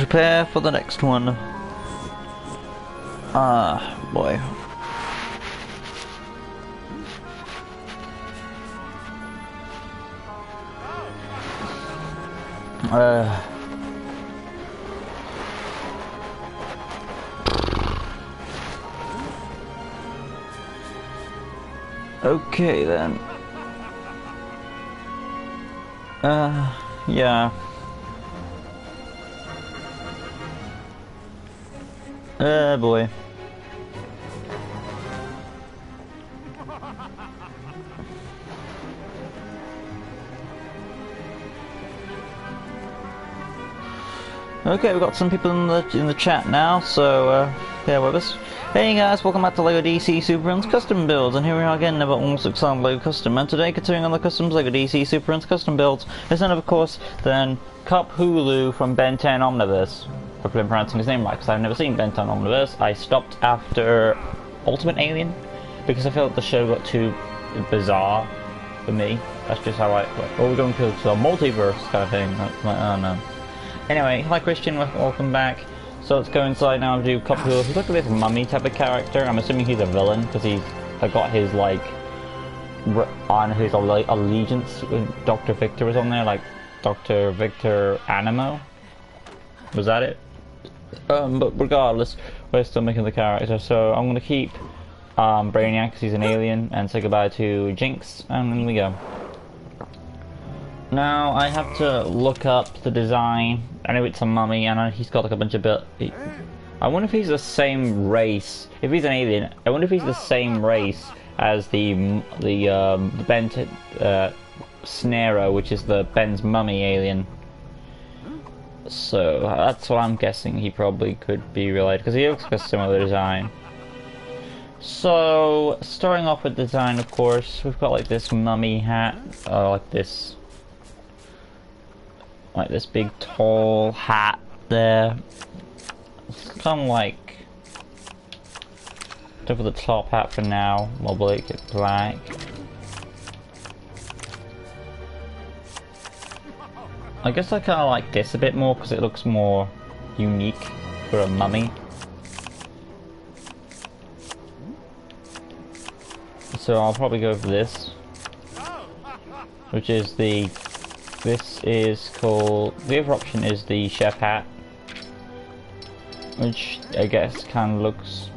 prepare for the next one. Ah, boy. Okay then. Yeah. Boy. Okay, we've got some people in the chat now, so bear with us. Hey guys, welcome back to LEGO DC Superruns Custom Builds, and here we are again, another almost exciting LEGO Custom, and today continuing on the Customs LEGO DC Superruns Custom Builds is none of course than Kuphulu from Ben 10 Omniverse. Hopefully I'm pronouncing his name right, because I've never seen Ben 10 Omniverse. I stopped after Ultimate Alien, because I felt the show got too bizarre for me. That's just how we're going to the multiverse kind of thing. Like, oh no. Anyway, hi Christian, welcome back. So let's go inside now and do Kuphulu. He's like this mummy type of character. I'm assuming he's a villain because he's got his like on his allegiance. Dr. Victor was on there, like Dr. Victor Animo. Was that it? But regardless, we're still making the character. So I'm gonna keep Brainiac because he's an alien, and say goodbye to Jinx, and then we go. Now I have to look up the design. I know it's a mummy, and he's got like a bunch of I wonder if he's the same race. If he's an alien, I wonder if he's the same race as the Ben Snero, which is the Ben's mummy alien. So that's what I'm guessing. He probably could be related because he looks like a similar design. So starting off with design, of course, we've got like this mummy hat, like this big tall hat there. Kind of like, go for the top hat for now. We'll make it black. I guess I kind of like this a bit more because it looks more unique for a mummy. So I'll probably go for this, which is the. This is called. The other option is the chef hat, which I guess kind of looks.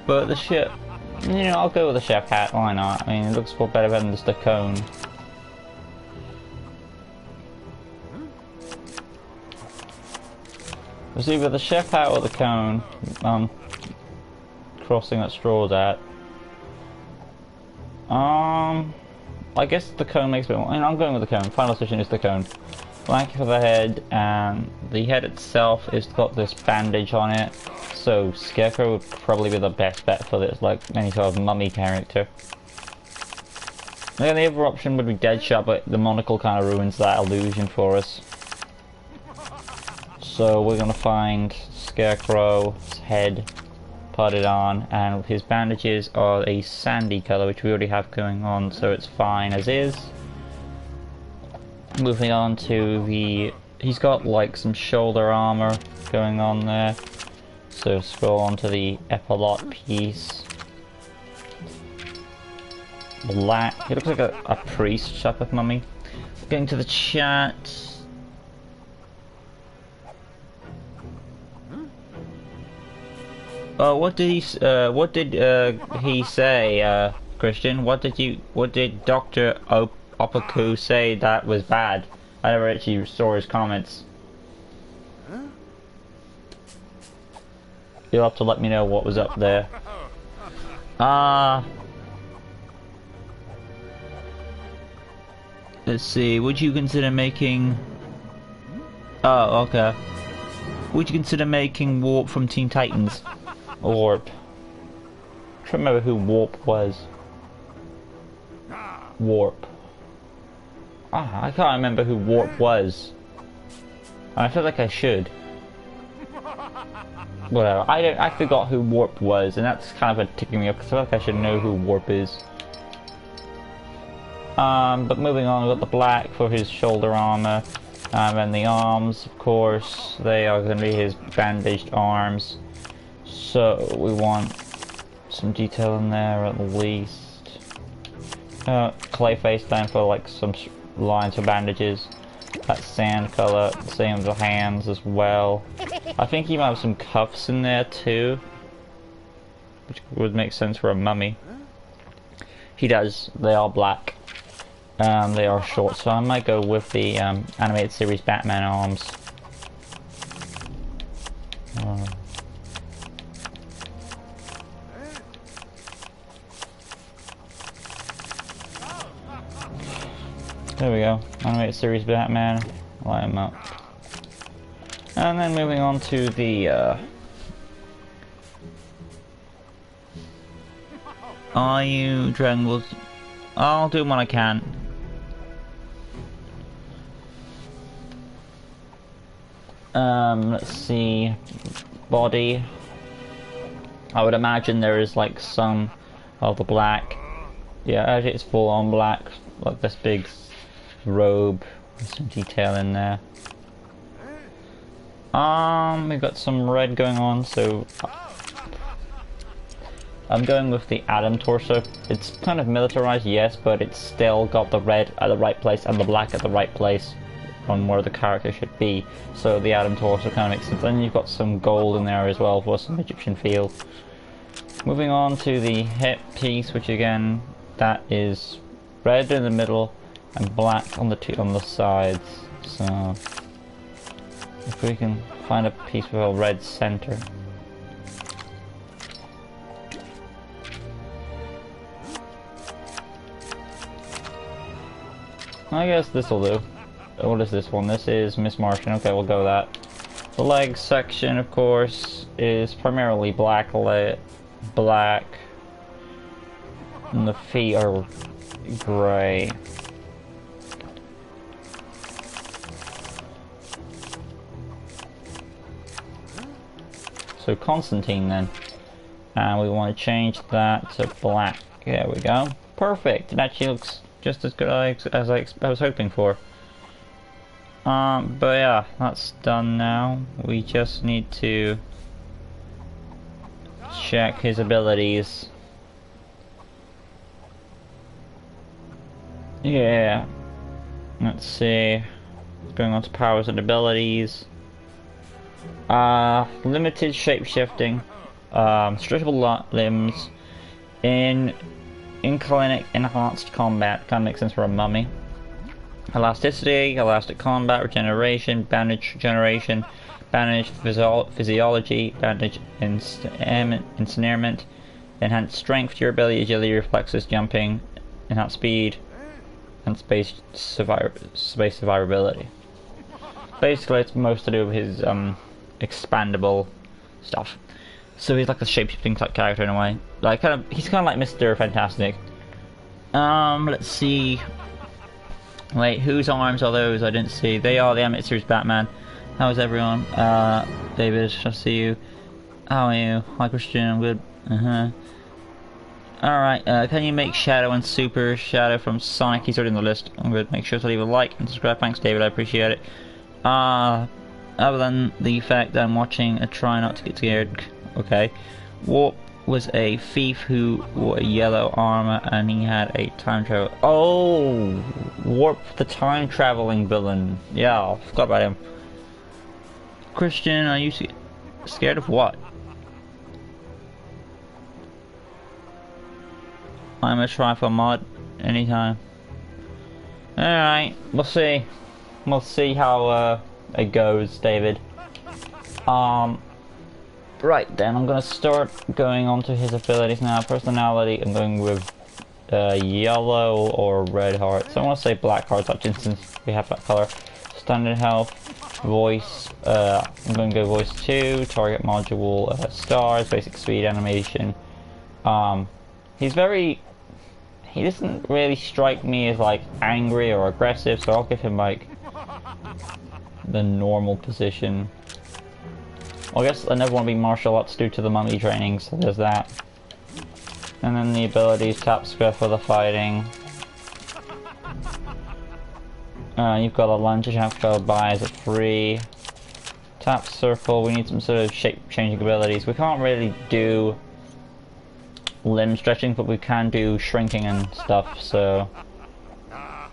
But the chef, you know, I'll go with the chef hat. Why not? I mean, it looks better than just the cone. It's either the chef hat or the cone. Crossing that straw's at. I guess the cone makes a bit more. I'm going with the cone. Final decision is the cone. Black for the head, and the head itself has got this bandage on it. So Scarecrow would probably be the best bet for this, like any sort of mummy character. And the other option would be Deadshot, but the monocle kind of ruins that illusion for us. So we're gonna find Scarecrow's head, put it on, and his bandages are a sandy color, which we already have going on, so it's fine as is. Moving on to the, he's got like some shoulder armor going on there, so scroll on to the Epilogue piece. Black, he looks like a priest type of mummy. Going to the chat. What did he say, Christian? What did Dr. Opoku say that was bad? I never actually saw his comments. You'll have to let me know what was up there. Let's see, would you consider making... Oh, okay. Would you consider making Warp from Teen Titans? Warp. I can't remember who Warp was. Warp. I can't remember who Warp was. I feel like I should. Whatever. I forgot who Warp was, and that's kind of ticking me up because I feel like I should know who Warp is. But moving on, we've got the black for his shoulder armor. And the arms, of course, they are going to be his bandaged arms. So we want some detail in there at least. Clay face down for like some lines for bandages. That sand color, same with the hands as well. I think he might have some cuffs in there too, which would make sense for a mummy. He does. They are black. They are short, so I might go with the animated series Batman arms. There we go. Animated series Batman. Light him up. And then moving on to the are you Dragon Balls? I'll do them when I can. Let's see. Body. I would imagine there is like some of the black. Yeah, actually it's full on black. Like this big robe with some detail in there. We've got some red going on, so I'm going with the Atom torso. It's kind of militarized, yes, but it's still got the red at the right place and the black at the right place on where the character should be. So the Atom torso kind of makes sense. And you've got some gold in there as well for some Egyptian feel. Moving on to the hip piece, which again, that is red in the middle and black on the sides. So if we can find a piece with a red center. I guess this will do. What is this one? This is Miss Martian. Okay, we'll go with that. The leg section, of course, is primarily black. Black. And the feet are gray. So Constantine then. And we want to change that to black. There we go. Perfect. It actually looks just as good as I was hoping for. But yeah, that's done now. We just need to check his abilities. Yeah. Let's see. Going on to powers and abilities. Limited shape-shifting. Stretchable limbs. Inclinic enhanced combat. Kind of makes sense for a mummy. Elasticity, elastic combat, regeneration, bandage generation, bandage physiology, bandage ensnarement, enhanced strength, durability, agility, reflexes, jumping, enhanced speed, and space survivability. Basically, it's most to do with his expandable stuff. So he's like a shape-shifting type character in a way. Like he's kind of like Mr. Fantastic. Let's see. Wait, whose arms are those? I didn't see. They are the animated series Batman. How is everyone? David, I see you. How are you? Hi Christian, I'm good. Alright, can you make Shadow and Super Shadow from Sonic? He's already on the list. I'm good. Make sure to leave a like and subscribe. Thanks David, I appreciate it. Other than the fact that I'm watching, try not to get scared. Okay. Warp was a thief who wore a yellow armor and he had a time travel. Oh, Warp, the time traveling villain. Yeah, I forgot about him. Christian, are you scared of what? I'm gonna try for a mod anytime. Alright, we'll see. We'll see how it goes, David. Right then, I'm gonna start going on to his abilities now. Personality, I'm going with yellow or red heart. So I want to say black heart touch since we have that color. Standard health, voice. I'm going to go voice 2. Target module, stars, basic speed, animation. He doesn't really strike me as like angry or aggressive, so I'll give him like the normal position. Well, I guess I never want to be martial arts due to the mummy training, so there's that. And then the abilities, tap square for the fighting. You've got a lunge you have to go by as a free. Tap circle, we need some sort of shape changing abilities. We can't really do limb stretching, but we can do shrinking and stuff, so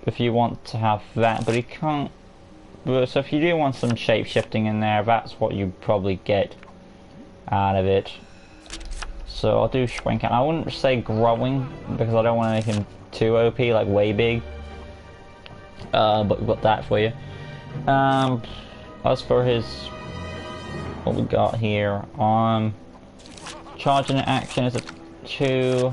if you want to have that, but you can't. So if you do want some shape shifting in there, that's what you probably get out of it. So I'll do shrinking. I wouldn't say growing because I don't want to make him too OP, like way big. But we've got that for you. As for his, what we got here, charging action is a 2.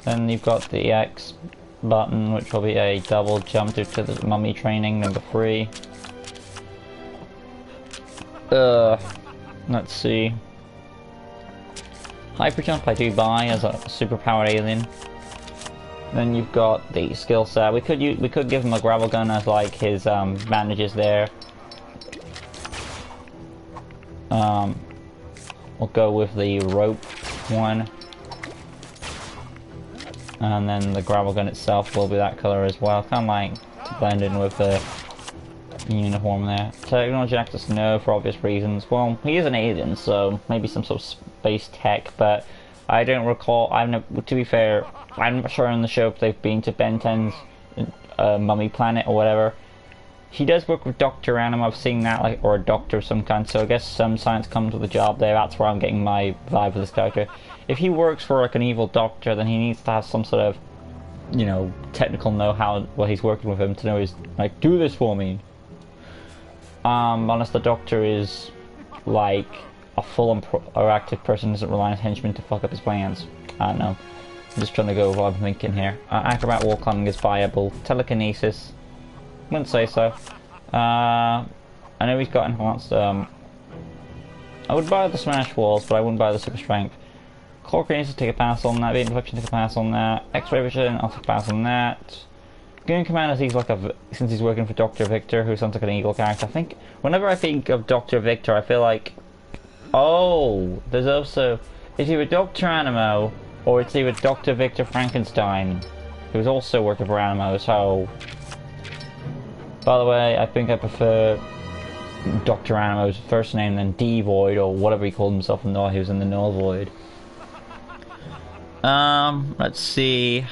Then you've got the X button, which will be a double jump due to the mummy training, number 3. Let's see. Hyper jump I do buy as a superpowered alien. Then you've got the skill set. We could give him a gravel gun as like his bandages there. We'll go with the rope one. And then the gravel gun itself will be that color as well. Kind of like to blend in with the uniform there. Technology access no, for obvious reasons. Well, he is an alien, so maybe some sort of space tech, but I don't recall. To be fair, I'm not sure on the show if they've been to Ben 10's mummy planet or whatever. He does work with Dr. Anima, I've seen that, like, or a doctor of some kind, so I guess some science comes with the job there. That's where I'm getting my vibe of this character. If he works for like an evil doctor, then he needs to have some sort of, you know, technical know-how while he's working with him to know he's like, do this for me. Unless the doctor is like a full or active person, doesn't rely on henchmen to fuck up his plans. I don't know. I'm just trying to go with what I'm thinking here. Acrobat wall climbing is viable. Telekinesis, wouldn't say so. I know he's got enhanced. I would buy the smash walls, but I wouldn't buy the super strength. Chlorokinesis, take a pass on that. Beam deflection, take a pass on that. X-ray vision, I'll take a pass on that. Goon Commander, he's like since he's working for Dr. Victor, who sounds like an evil character. I think whenever I think of Dr. Victor, I feel like, oh, there's also, it's either Dr. Animo or it's either Dr. Victor Frankenstein, who's also working for Animo. So, by the way, I think I prefer Dr. Animo's first name than D Void or whatever he called himself in the he was in the Null Void. Let's see.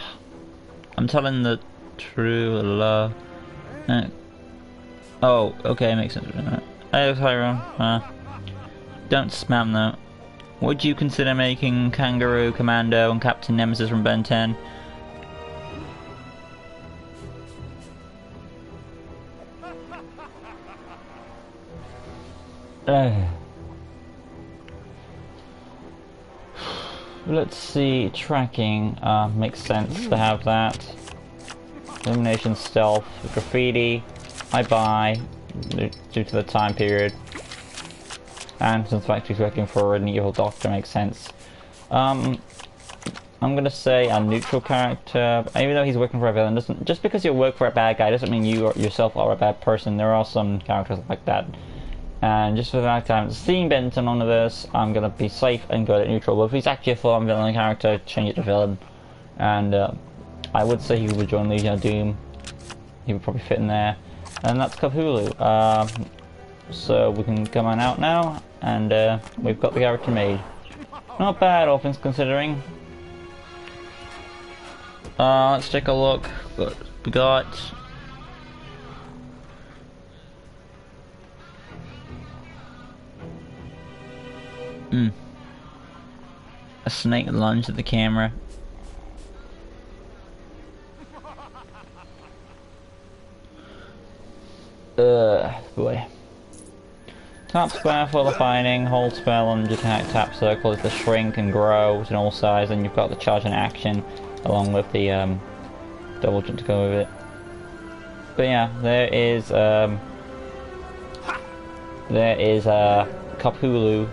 I'm telling the true love. Oh, okay, makes sense. Hey, Tyrone. Don't spam that. Would you consider making Kangaroo, Commando, and Captain Nemesis from Ben 10? Let's see, tracking, makes sense to have that. Illumination, stealth, graffiti, I buy, due to the time period. And since Factory's working for an evil doctor, makes sense. I'm gonna say a neutral character, even though he's working for a villain, just because you work for a bad guy doesn't mean you yourself are a bad person. There are some characters like that. And just for the fact I haven't seen Benton on Omniverse, I'm gonna be safe and go to neutral. But if he's actually a full-on villain character, change it to villain. And I would say he would join Legion of Doom. He would probably fit in there. And that's Kuphulu. So we can come on out now, and we've got the character made. Not bad, all things considering. Let's take a look. What we got. A snake lunged at the camera. Boy. Tap square for the fighting, hold spell, lunge attack, tap circle is the shrink and grow in all size, and you've got the charge and action along with the double jump to go with it. But yeah, there is Kuphulu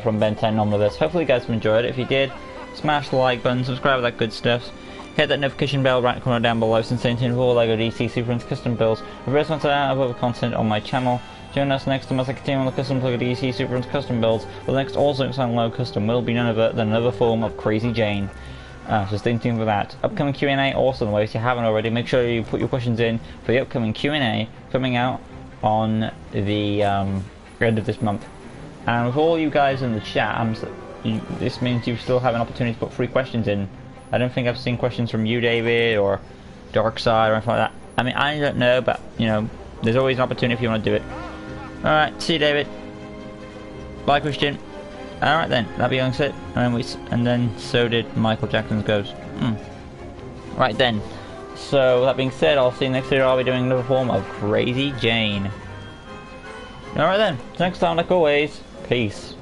from Ben 10 Omniverse. Hopefully you guys have enjoyed it. If you did, smash the like button, subscribe, all that good stuff. Hit that notification bell right in the corner down below since staying tuned for all LEGO DC Super Friends custom builds. Reverse once out of other content on my channel. Join us next time as I continue on the custom LEGO DC Super Friends custom builds. The next also exciting LEGO custom will be none other than another form of Crazy Jane. So stay tuned for that. Upcoming Q&A also on the way. If you haven't already, make sure you put your questions in for the upcoming Q&A coming out on the end of this month. And with all you guys in the chat, this means you still have an opportunity to put 3 questions in. I don't think I've seen questions from you, David, or Darkside, or anything like that. I mean, I don't know, but, you know, there's always an opportunity if you want to do it. Alright, see you, David. Bye, Christian. Alright then, that being said, and then so did Michael Jackson's Ghost. Right then. So, that being said, I'll see you next year. I'll be doing another form of Crazy Jane. Alright then, next time, like always, peace.